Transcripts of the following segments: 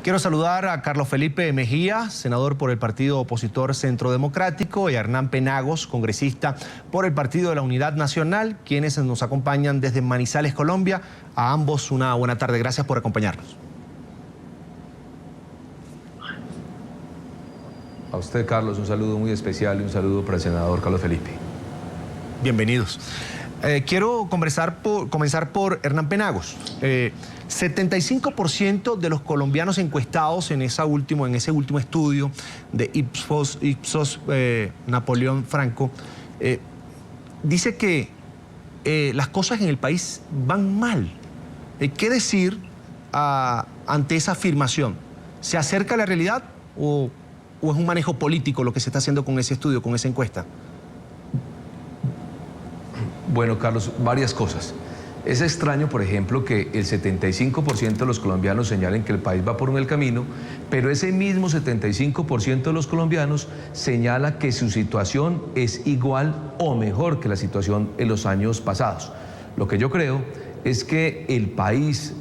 Quiero saludar a Carlos Felipe Mejía, senador por el partido opositor Centro Democrático, y a Hernán Penagos, congresista por el Partido de la Unidad Nacional, quienes nos acompañan desde Manizales, Colombia. A ambos una buena tarde. Gracias por acompañarnos. A usted, Carlos, un saludo muy especial y un saludo para el senador Carlos Felipe. Bienvenidos. Quiero comenzar por Hernán Penagos. 75% de los colombianos encuestados en ese último estudio de Ipsos Napoleón Franco dice que las cosas en el país van mal. ¿Qué decir ante esa afirmación? ¿Se acerca a la realidad o es un manejo político lo que se está haciendo con ese estudio, con esa encuesta? Bueno, Carlos, varias cosas. Es extraño, por ejemplo, que el 75% de los colombianos señalen que el país va por un mal camino, pero ese mismo 75% de los colombianos señala que su situación es igual o mejor que la situación en los años pasados. Lo que yo creo es que el país,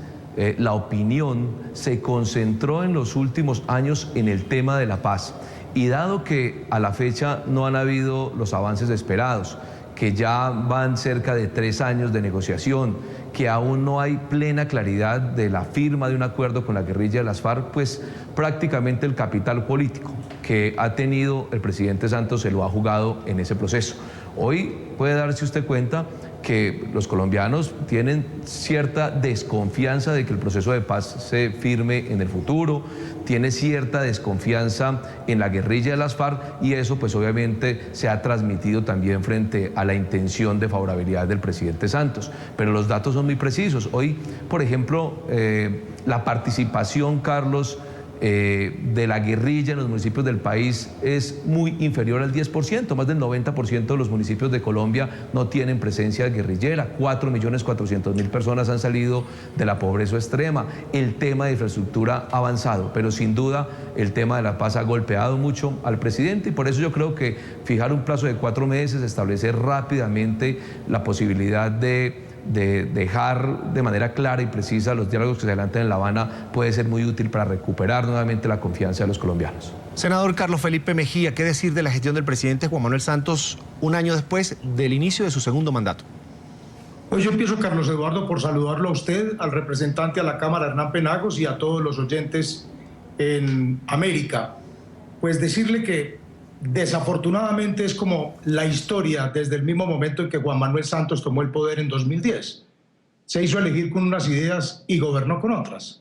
la opinión, se concentró en los últimos años en el tema de la paz. Y dado que a la fecha no han habido los avances esperados, que ya van cerca de 3 años de negociación, que aún no hay plena claridad de la firma de un acuerdo con la guerrilla de las FARC, pues prácticamente el capital político que ha tenido el presidente Santos se lo ha jugado en ese proceso. Hoy puede darse usted cuenta que los colombianos tienen cierta desconfianza de que el proceso de paz se firme en el futuro, tiene cierta desconfianza en la guerrilla de las FARC y eso pues obviamente se ha transmitido también frente a la intención de favorabilidad del presidente Santos. Pero los datos son muy precisos. Hoy, por ejemplo, la participación, Carlos, de la guerrilla en los municipios del país es muy inferior al 10%, más del 90% de los municipios de Colombia no tienen presencia guerrillera, 4.400.000 personas han salido de la pobreza extrema, el tema de infraestructura ha avanzado, pero sin duda el tema de la paz ha golpeado mucho al presidente y por eso yo creo que fijar un plazo de 4 meses, establecer rápidamente la posibilidad de dejar de manera clara y precisa los diálogos que se adelantan en La Habana puede ser muy útil para recuperar nuevamente la confianza de los colombianos. Senador Carlos Felipe Mejía, ¿qué decir de la gestión del presidente Juan Manuel Santos un año después del inicio de su segundo mandato? Pues yo empiezo, Carlos Eduardo, por saludarlo a usted, al representante a la Cámara Hernán Penagos y a todos los oyentes en América. Pues decirle que desafortunadamente es como la historia desde el mismo momento en que Juan Manuel Santos tomó el poder en 2010. Se hizo elegir con unas ideas y gobernó con otras.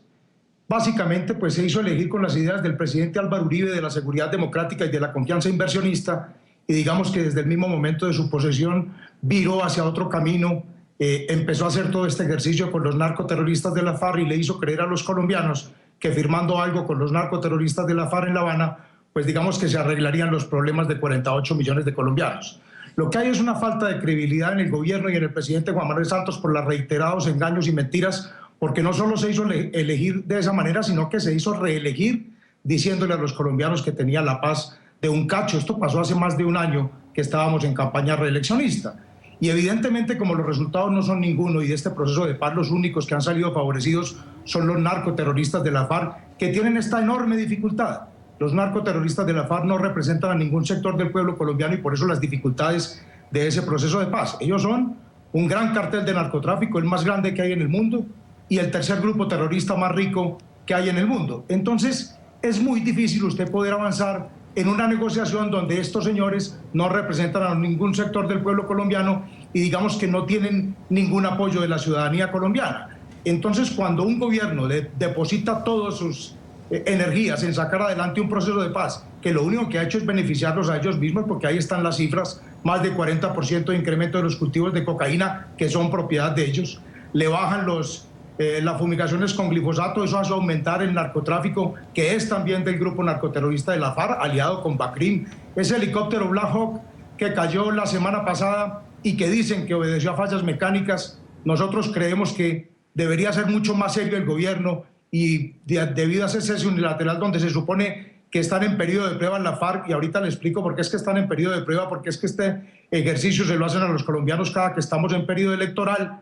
Básicamente, pues se hizo elegir con las ideas del presidente Álvaro Uribe de la seguridad democrática y de la confianza inversionista y digamos que desde el mismo momento de su posesión viró hacia otro camino, empezó a hacer todo este ejercicio con los narcoterroristas de la FARC y le hizo creer a los colombianos que firmando algo con los narcoterroristas de la FARC en La Habana pues digamos que se arreglarían los problemas de 48 millones de colombianos. Lo que hay es una falta de credibilidad en el gobierno y en el presidente Juan Manuel Santos por los reiterados engaños y mentiras, porque no solo se hizo elegir de esa manera, sino que se hizo reelegir diciéndole a los colombianos que tenía la paz de un cacho. Esto pasó hace más de un año que estábamos en campaña reeleccionista. Y evidentemente, como los resultados no son ninguno y de este proceso de paz los únicos que han salido favorecidos son los narcoterroristas de la FARC, que tienen esta enorme dificultad. Los narcoterroristas de la FARC no representan a ningún sector del pueblo colombiano y por eso las dificultades de ese proceso de paz. Ellos son un gran cartel de narcotráfico, el más grande que hay en el mundo y el tercer grupo terrorista más rico que hay en el mundo. Entonces, es muy difícil usted poder avanzar en una negociación donde estos señores no representan a ningún sector del pueblo colombiano y digamos que no tienen ningún apoyo de la ciudadanía colombiana. Entonces, cuando un gobierno deposita todos sus energías en sacar adelante un proceso de paz, que lo único que ha hecho es beneficiarlos a ellos mismos, porque ahí están las cifras, más de 40% de incremento de los cultivos de cocaína, que son propiedad de ellos, le bajan las fumigaciones con glifosato, eso hace aumentar el narcotráfico, que es también del grupo narcoterrorista de la FARC, aliado con Bacrim, ese helicóptero Black Hawk que cayó la semana pasada y que dicen que obedeció a fallas mecánicas. Nosotros creemos que debería ser mucho más serio el gobierno y debido a ese cese unilateral donde se supone que están en periodo de prueba en la FARC, y ahorita le explico por qué es que están en periodo de prueba, porque es que este ejercicio se lo hacen a los colombianos cada que estamos en periodo electoral,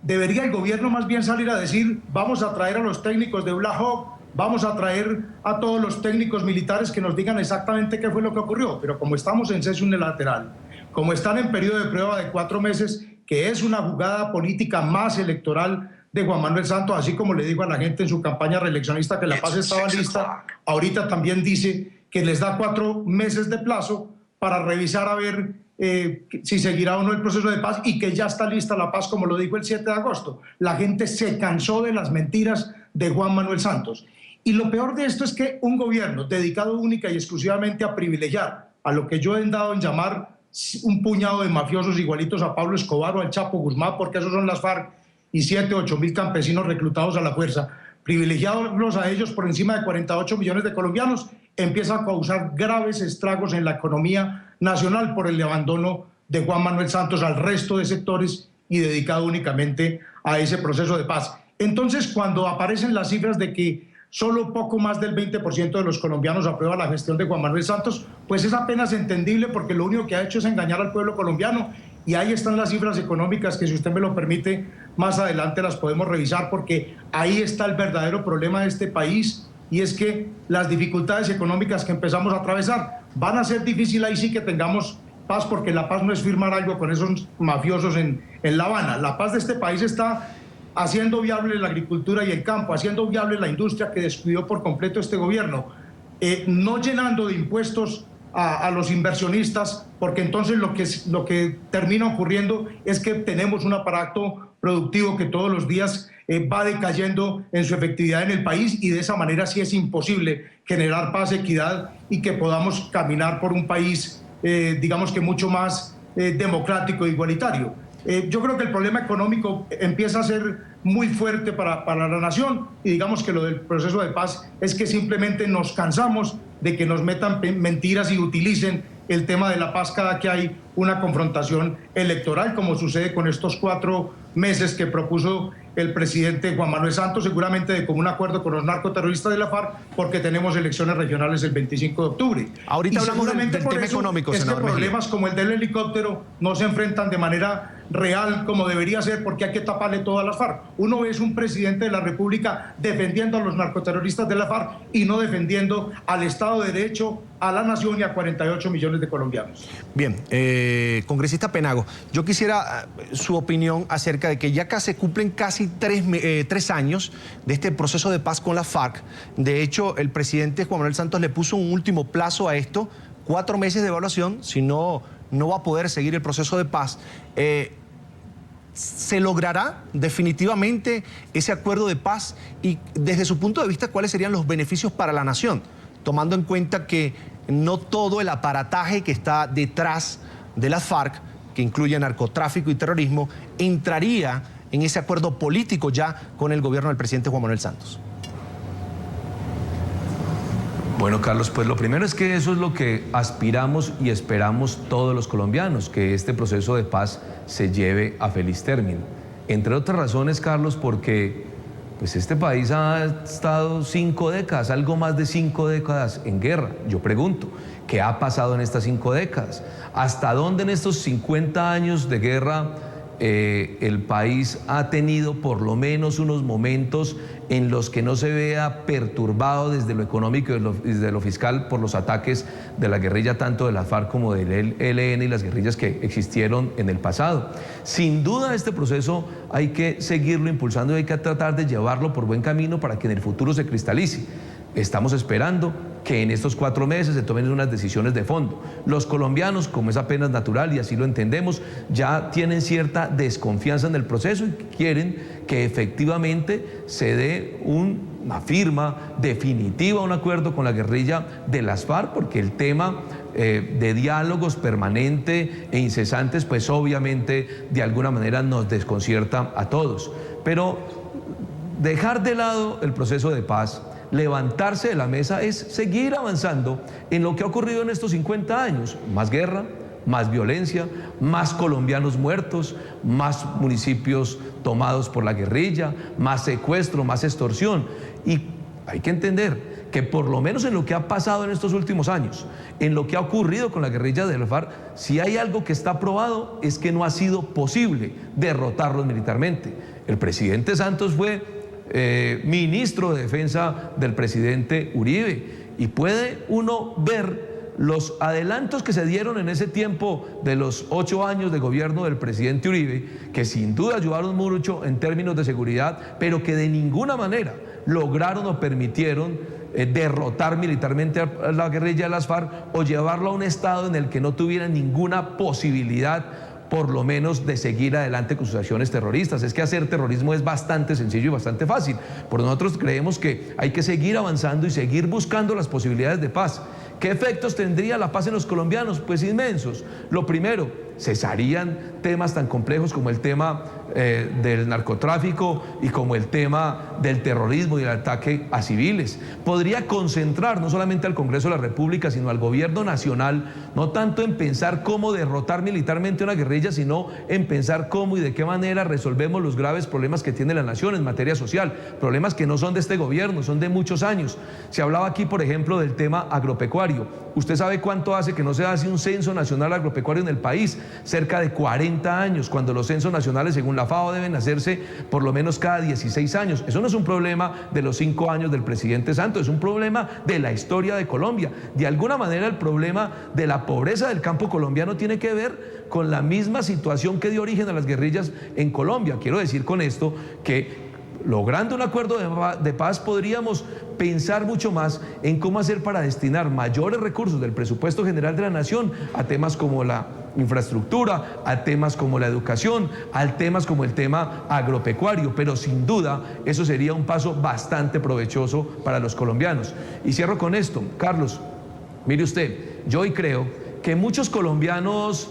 debería el gobierno más bien salir a decir vamos a traer a los técnicos de Black Hawk vamos a traer a todos los técnicos militares que nos digan exactamente qué fue lo que ocurrió. Pero como estamos en cese unilateral, como están en periodo de prueba de 4 meses, que es una jugada política más electoral de Juan Manuel Santos, así como le dijo a la gente en su campaña reeleccionista que la paz estaba lista, ahorita también dice que les da 4 meses de plazo para revisar a ver si seguirá o no el proceso de paz y que ya está lista la paz, como lo dijo el 7 de agosto. La gente se cansó de las mentiras de Juan Manuel Santos. Y lo peor de esto es que un gobierno dedicado única y exclusivamente a privilegiar a lo que yo he dado en llamar un puñado de mafiosos igualitos a Pablo Escobar o al Chapo Guzmán, porque esos son las FARC, y 7 o 8 mil campesinos reclutados a la fuerza, privilegiarlos a ellos por encima de 48 millones de colombianos, empieza a causar graves estragos en la economía nacional por el abandono de Juan Manuel Santos al resto de sectores y dedicado únicamente a ese proceso de paz. Entonces, cuando aparecen las cifras de que solo poco más del 20% de los colombianos aprueba la gestión de Juan Manuel Santos, pues es apenas entendible, porque lo único que ha hecho es engañar al pueblo colombiano. Y ahí están las cifras económicas que, si usted me lo permite, más adelante las podemos revisar, porque ahí está el verdadero problema de este país, y es que las dificultades económicas que empezamos a atravesar van a ser difíciles. Ahí sí que tengamos paz, porque la paz no es firmar algo con esos mafiosos en La Habana. La paz de este país está haciendo viable la agricultura y el campo, haciendo viable la industria que descuidó por completo este gobierno, no llenando de impuestos a los inversionistas, porque entonces lo que termina ocurriendo es que tenemos un aparato productivo que todos los días va decayendo en su efectividad en el país, y de esa manera sí es imposible generar paz, equidad, y que podamos caminar por un país, digamos que mucho más democrático e igualitario. Yo creo que el problema económico empieza a ser muy fuerte para la nación, y digamos que lo del proceso de paz es que simplemente nos cansamos de que nos metan mentiras y utilicen el tema de la paz cada que hay una confrontación electoral, como sucede con estos 4 meses que propuso el presidente Juan Manuel Santos, seguramente de común acuerdo con los narcoterroristas de la FARC, porque tenemos elecciones regionales el 25 de octubre. Ahorita hablamos del tema económico, senador Mejía. Problemas como el del helicóptero no se enfrentan de manera real como debería ser, porque hay que taparle todas las FARC. Uno es un presidente de la República defendiendo a los narcoterroristas de la FARC y no defendiendo al Estado de Derecho, a la nación y a 48 millones de colombianos. Bien, congresista Penagos, yo quisiera su opinión acerca de que ya se cumplen casi 3 años de este proceso de paz con la FARC. De hecho, el presidente Juan Manuel Santos le puso un último plazo a esto, 4 meses de evaluación, si no, no va a poder seguir el proceso de paz. ¿Se logrará definitivamente ese acuerdo de paz? Y desde su punto de vista, ¿cuáles serían los beneficios para la nación? Tomando en cuenta que no todo el aparataje que está detrás de las FARC, que incluye narcotráfico y terrorismo, entraría en ese acuerdo político ya con el gobierno del presidente Juan Manuel Santos. Bueno, Carlos, pues lo primero es que eso es lo que aspiramos y esperamos todos los colombianos, que este proceso de paz se lleve a feliz término. Entre otras razones, Carlos, porque pues este país ha estado 5 décadas, algo más de 5 décadas en guerra. Yo pregunto, ¿qué ha pasado en estas 5 décadas? ¿Hasta dónde en estos 50 años de guerra el país ha tenido por lo menos unos momentos en los que no se vea perturbado desde lo económico y desde lo fiscal por los ataques de la guerrilla, tanto de la FARC como del ELN y las guerrillas que existieron en el pasado? Sin duda este proceso hay que seguirlo impulsando y hay que tratar de llevarlo por buen camino para que en el futuro se cristalice. Estamos esperando que en estos 4 meses se tomen unas decisiones de fondo. Los colombianos, como es apenas natural y así lo entendemos, ya tienen cierta desconfianza en el proceso y quieren que efectivamente se dé una firma definitiva, un acuerdo con la guerrilla de las FARC, porque el tema de diálogos permanente e incesantes, pues obviamente de alguna manera nos desconcierta a todos. Pero dejar de lado el proceso de paz, levantarse de la mesa, es seguir avanzando en lo que ha ocurrido en estos 50 años. Más guerra, más violencia, más colombianos muertos, más municipios tomados por la guerrilla, más secuestro, más extorsión. Y hay que entender que por lo menos en lo que ha pasado en estos últimos años, en lo que ha ocurrido con la guerrilla de la FARC, si hay algo que está probado es que no ha sido posible derrotarlos militarmente. El presidente Santos fue ministro de Defensa del presidente Uribe. Y puede uno ver los adelantos que se dieron en ese tiempo de los 8 años de gobierno del presidente Uribe, que sin duda ayudaron mucho en términos de seguridad, pero que de ninguna manera lograron o permitieron derrotar militarmente a la guerrilla de las FARC o llevarlo a un estado en el que no tuviera ninguna posibilidad, por lo menos, de seguir adelante con sus acciones terroristas. Es que hacer terrorismo es bastante sencillo y bastante fácil. Por nosotros creemos que hay que seguir avanzando y seguir buscando las posibilidades de paz. ¿Qué efectos tendría la paz en los colombianos? Pues inmensos. Lo primero, cesarían temas tan complejos como el tema del narcotráfico y como el tema del terrorismo y el ataque a civiles. Podría concentrar no solamente al Congreso de la República, sino al gobierno nacional, no tanto en pensar cómo derrotar militarmente una guerrilla, sino en pensar cómo y de qué manera resolvemos los graves problemas que tiene la nación en materia social, problemas que no son de este gobierno, son de muchos años. Se hablaba aquí, por ejemplo, del tema agropecuario. ¿Usted sabe cuánto hace que no se hace un censo nacional agropecuario en el país? Cerca de 40 años, cuando los censos nacionales, según la FAO, deben hacerse por lo menos cada 16 años. Eso no es un problema de los 5 años del presidente Santos, es un problema de la historia de Colombia. De alguna manera, el problema de la pobreza del campo colombiano tiene que ver con la misma situación que dio origen a las guerrillas en Colombia. Quiero decir con esto que, logrando un acuerdo de paz, podríamos pensar mucho más en cómo hacer para destinar mayores recursos del presupuesto general de la nación a temas como la infraestructura, a temas como la educación, a temas como el tema agropecuario, pero sin duda eso sería un paso bastante provechoso para los colombianos. Y cierro con esto, Carlos, mire usted, yo hoy creo que muchos colombianos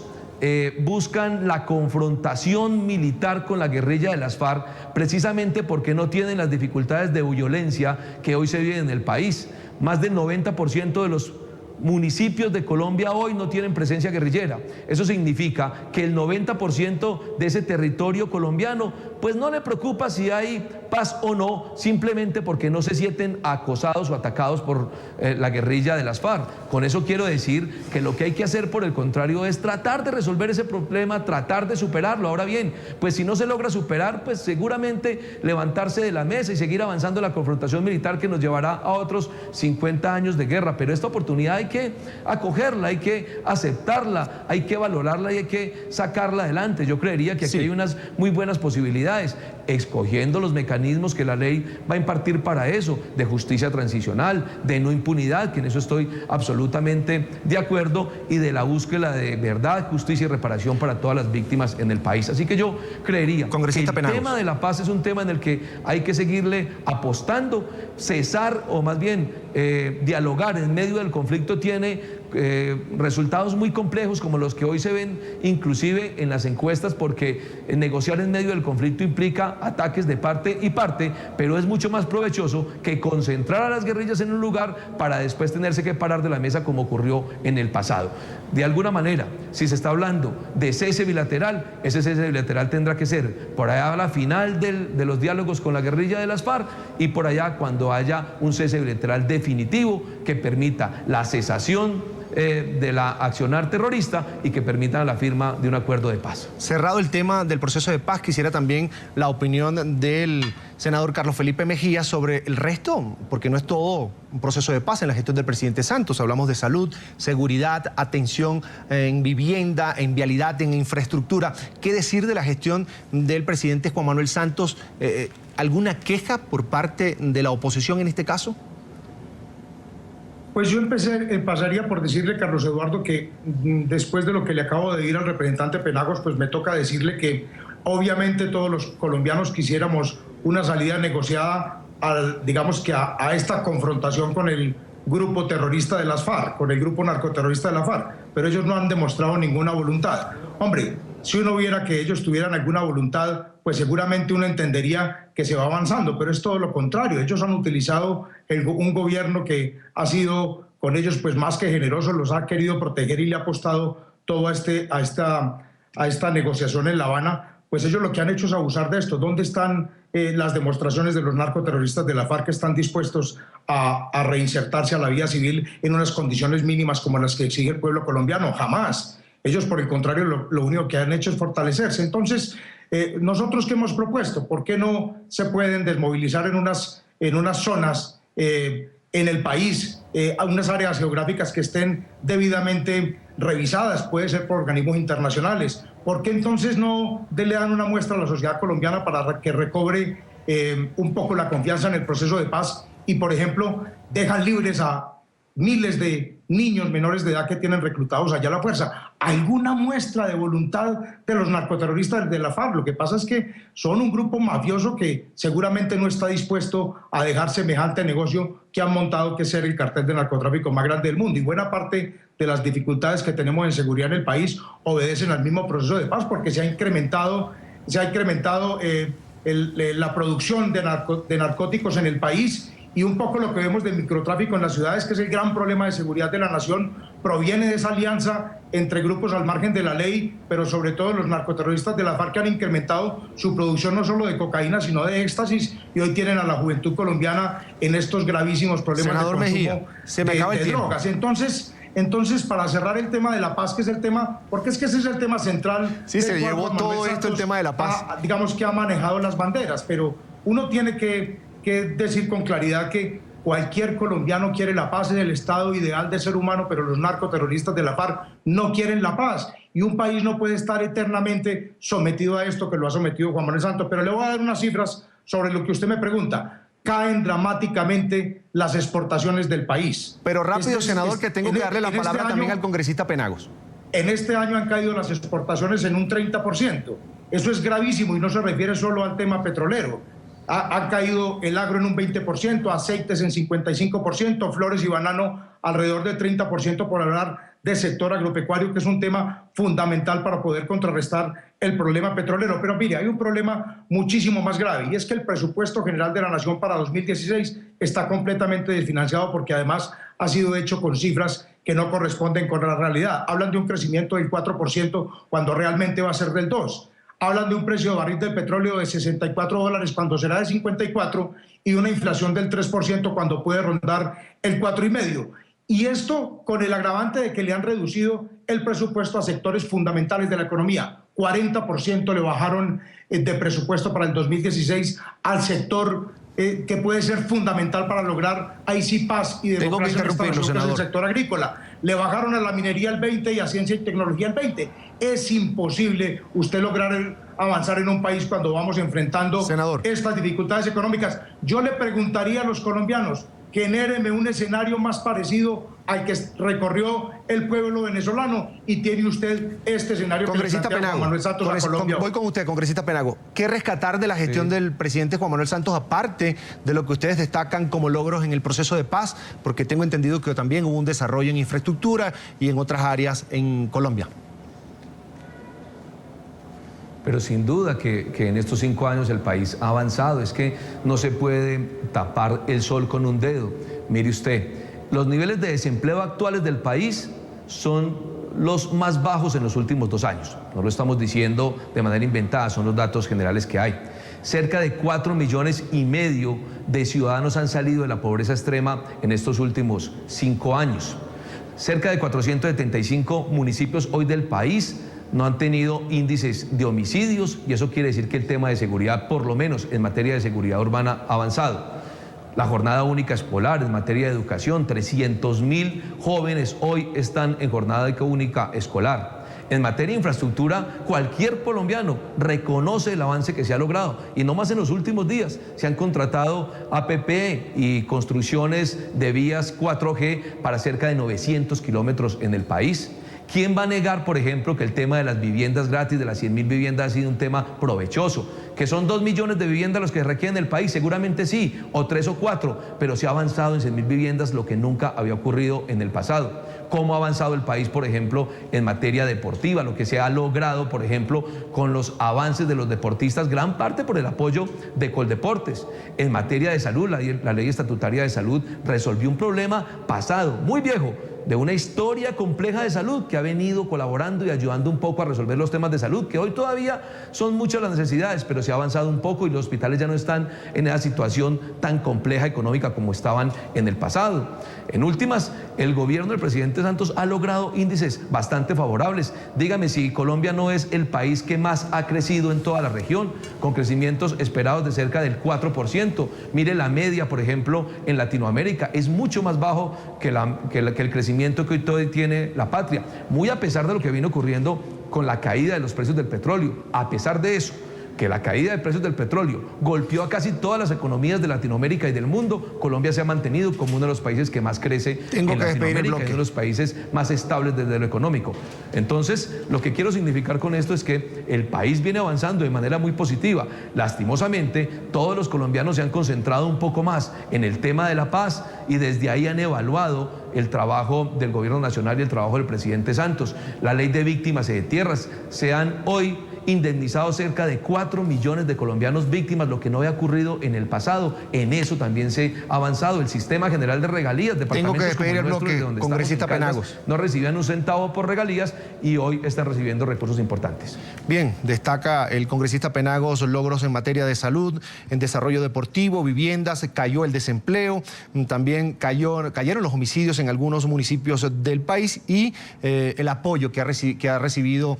buscan la confrontación militar con la guerrilla de las FARC precisamente porque no tienen las dificultades de violencia que hoy se viven en el país. Más del 90% de los municipios de Colombia hoy no tienen presencia guerrillera. Eso significa que el 90% de ese territorio colombiano pues no le preocupa si hay paz o no, simplemente porque no se sienten acosados o atacados por la guerrilla de las FARC. Con eso quiero decir que lo que hay que hacer, por el contrario, es tratar de resolver ese problema, tratar de superarlo. Ahora bien, pues si no se logra superar, pues seguramente levantarse de la mesa y seguir avanzando en la confrontación militar que nos llevará a otros 50 años de guerra. Pero esta oportunidad hay que acogerla, hay que aceptarla, hay que valorarla y hay que sacarla adelante. Yo creería que aquí hay unas muy buenas posibilidades, escogiendo los mecanismos que la ley va a impartir para eso, de justicia transicional, de no impunidad, que en eso estoy absolutamente de acuerdo, y de la búsqueda de verdad, justicia y reparación para todas las víctimas en el país. Así que yo creería que el tema de la paz es un tema en el que hay que seguirle apostando. Cesar, o más bien dialogar en medio del conflicto, tiene resultados muy complejos como los que hoy se ven inclusive en las encuestas, porque negociar en medio del conflicto implica ataques de parte y parte, pero es mucho más provechoso que concentrar a las guerrillas en un lugar para después tenerse que parar de la mesa como ocurrió en el pasado. De alguna manera, si se está hablando de cese bilateral, ese cese bilateral tendrá que ser por allá a la final de los diálogos con la guerrilla de las FARC, y por allá cuando haya un cese bilateral definitivo que permita la cesación de la accionar terrorista y que permita la firma de un acuerdo de paz. Cerrado el tema del proceso de paz, quisiera también la opinión del senador Carlos Felipe Mejía sobre el resto, porque no es todo un proceso de paz en la gestión del presidente Santos. Hablamos de salud, seguridad, atención en vivienda, en vialidad, en infraestructura. ¿Qué decir de la gestión del presidente Juan Manuel Santos? ¿Alguna queja por parte de la oposición en este caso? Pues yo pasaría por decirle, Carlos Eduardo, que después de lo que le acabo de decir al representante Penagos, pues me toca decirle que obviamente todos los colombianos quisiéramos una salida negociada, digamos que a esta confrontación con el grupo terrorista de las FARC, con el grupo narcoterrorista de la FARC, pero ellos no han demostrado ninguna voluntad. Hombre, si uno viera que ellos tuvieran alguna voluntad, pues seguramente uno entendería que se va avanzando, pero es todo lo contrario. Ellos han utilizado un gobierno que ha sido con ellos pues más que generoso, los ha querido proteger y le ha apostado todo a esta negociación en La Habana. Pues ellos lo que han hecho es abusar de esto. ¿Dónde están las demostraciones de los narcoterroristas de la FARC que están dispuestos a reinsertarse a la vida civil en unas condiciones mínimas como las que exige el pueblo colombiano? Jamás. Ellos, por el contrario, lo único que han hecho es fortalecerse. Entonces, ¿Nosotros qué hemos propuesto? ¿Por qué no se pueden desmovilizar en unas zonas en el país, a unas áreas geográficas que estén debidamente revisadas, puede ser por organismos internacionales? ¿Por qué entonces no le dan una muestra a la sociedad colombiana para que recobre un poco la confianza en el proceso de paz y, por ejemplo, dejan libres a miles de niños menores de edad que tienen reclutados allá a la fuerza? ¿Alguna muestra de voluntad de los narcoterroristas de la FARC? Lo que pasa es que son un grupo mafioso que seguramente no está dispuesto a dejar semejante negocio que han montado, que es ser el cartel de narcotráfico más grande del mundo. Y buena parte de las dificultades que tenemos en seguridad en el país obedecen al mismo proceso de paz, porque se ha incrementado la producción de narcóticos en el país, y un poco lo que vemos del microtráfico en las ciudades, que es el gran problema de seguridad de la nación, proviene de esa alianza entre grupos al margen de la ley, pero sobre todo los narcoterroristas de la FARC, que han incrementado su producción no solo de cocaína, sino de éxtasis, y hoy tienen a la juventud colombiana en estos gravísimos problemas Senador de consumo Mejía, se me acaba el tiempo. drogas. Entonces, para cerrar el tema de la paz, que es el tema, porque es que ese es el tema central. Sí, se llevó todo esto, el tema de la paz. Digamos que ha manejado las banderas, pero uno tiene que decir con claridad que cualquier colombiano quiere la paz, es el estado ideal del ser humano, pero los narcoterroristas de la FARC no quieren la paz. Y un país no puede estar eternamente sometido a esto que lo ha sometido Juan Manuel Santos. Pero le voy a dar unas cifras sobre lo que usted me pregunta. Caen dramáticamente las exportaciones del país. Pero rápido, senador, que tengo que darle la palabra también al congresista Penagos. En este año han caído las exportaciones en un 30%. Eso es gravísimo y no se refiere solo al tema petrolero. Ha caído el agro en un 20%, aceites en 55%, flores y banano alrededor de 30%, por hablar del sector agropecuario, que es un tema fundamental para poder contrarrestar el problema petrolero. Pero mire, hay un problema muchísimo más grave, y es que el presupuesto general de la Nación para 2016 está completamente desfinanciado, porque además ha sido hecho con cifras que no corresponden con la realidad. Hablan de un crecimiento del 4% cuando realmente va a ser del 2%. Hablan de un precio de barril de petróleo de $64 cuando será de 54, y una inflación del 3% cuando puede rondar el 4,5%. Y esto con el agravante de que le han reducido el presupuesto a sectores fundamentales de la economía. 40% le bajaron de presupuesto para el 2016 al sector que puede ser fundamental para lograr ahí sí paz y democracia en esta nación, que es el sector agrícola. Le bajaron a la minería el 20% y a ciencia y tecnología el 20%. Es imposible usted lograr avanzar en un país cuando vamos enfrentando estas dificultades económicas. Yo le preguntaría a los colombianos, genéreme un escenario más parecido al que recorrió el pueblo venezolano, y tiene usted este escenario. Congresista Penagos, Juan Manuel Santos a Colombia. Voy con usted, congresista Penagos. ¿Qué rescatar de la gestión del presidente Juan Manuel Santos, aparte de lo que ustedes destacan como logros en el proceso de paz? Porque tengo entendido que también hubo un desarrollo en infraestructura y en otras áreas en Colombia. Pero sin duda que en estos 5 años el país ha avanzado. Es que no se puede tapar el sol con un dedo. Mire usted, los niveles de desempleo actuales del país son los más bajos en los últimos 2 años. No lo estamos diciendo de manera inventada, son los datos generales que hay. Cerca de 4,5 millones de ciudadanos han salido de la pobreza extrema en estos últimos 5 años. Cerca de 475 municipios hoy del país no han tenido índices de homicidios, y eso quiere decir que el tema de seguridad, por lo menos en materia de seguridad urbana, ha avanzado. La jornada única escolar en materia de educación, 300.000 jóvenes hoy están en jornada única escolar. En materia de infraestructura, cualquier colombiano reconoce el avance que se ha logrado, y no más en los últimos días se han contratado APP y construcciones de vías 4G para cerca de 900 kilómetros en el país. ¿Quién va a negar, por ejemplo, que el tema de las viviendas gratis, de las 100.000 viviendas, ha sido un tema provechoso? ¿Que son 2 millones de viviendas los que requieren el país? Seguramente sí, o 3 o 4, pero se ha avanzado en 100.000 viviendas, lo que nunca había ocurrido en el pasado. ¿Cómo ha avanzado el país, por ejemplo, en materia deportiva? Lo que se ha logrado, por ejemplo, con los avances de los deportistas, gran parte por el apoyo de Coldeportes. En materia de salud, la ley estatutaria de salud resolvió un problema pasado, muy viejo, de una historia compleja de salud que ha venido colaborando y ayudando un poco a resolver los temas de salud, que hoy todavía son muchas las necesidades, pero se ha avanzado un poco y los hospitales ya no están en esa situación tan compleja económica como estaban en el pasado. En últimas, el gobierno del presidente Santos ha logrado índices bastante favorables. Dígame si Colombia no es el país que más ha crecido en toda la región, con crecimientos esperados de cerca del 4%. Mire la media, por ejemplo, en Latinoamérica, es mucho más bajo que el crecimiento que hoy tiene la patria, muy a pesar de lo que viene ocurriendo con la caída de los precios del petróleo. A pesar de eso, que la caída de precios del petróleo golpeó a casi todas las economías de Latinoamérica y del mundo, Colombia se ha mantenido como uno de los países que más crece en Latinoamérica, y uno de los países más estables desde lo económico. Entonces, lo que quiero significar con esto es que el país viene avanzando de manera muy positiva. Lastimosamente, todos los colombianos se han concentrado un poco más en el tema de la paz y desde ahí han evaluado el trabajo del gobierno nacional y el trabajo del presidente Santos. La ley de víctimas de tierras, se han hoy indemnizado cerca de 4 millones de colombianos víctimas, lo que no había ocurrido en el pasado. En eso también se ha avanzado. El sistema general de regalías, tengo que despedir el bloque, congresista Penagos. No recibían un centavo por regalías y hoy están recibiendo recursos importantes. Bien, destaca el congresista Penagos logros en materia de salud, en desarrollo deportivo, viviendas, cayó el desempleo, también cayeron los homicidios en algunos municipios del país y el apoyo que han recibido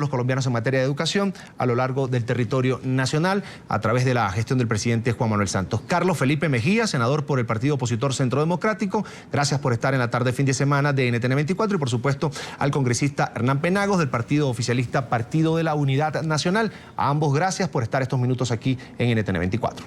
los colombianos en materia de educación a lo largo del territorio nacional a través de la gestión del presidente Juan Manuel Santos. Carlos Felipe Mejía, senador por el partido opositor Centro Democrático, gracias por estar en la tarde fin de semana de NTN 24 y por supuesto al congresista Hernán Penagos del partido oficialista Partido de la Unidad Nacional. A ambos gracias por estar estos minutos aquí en NTN 24.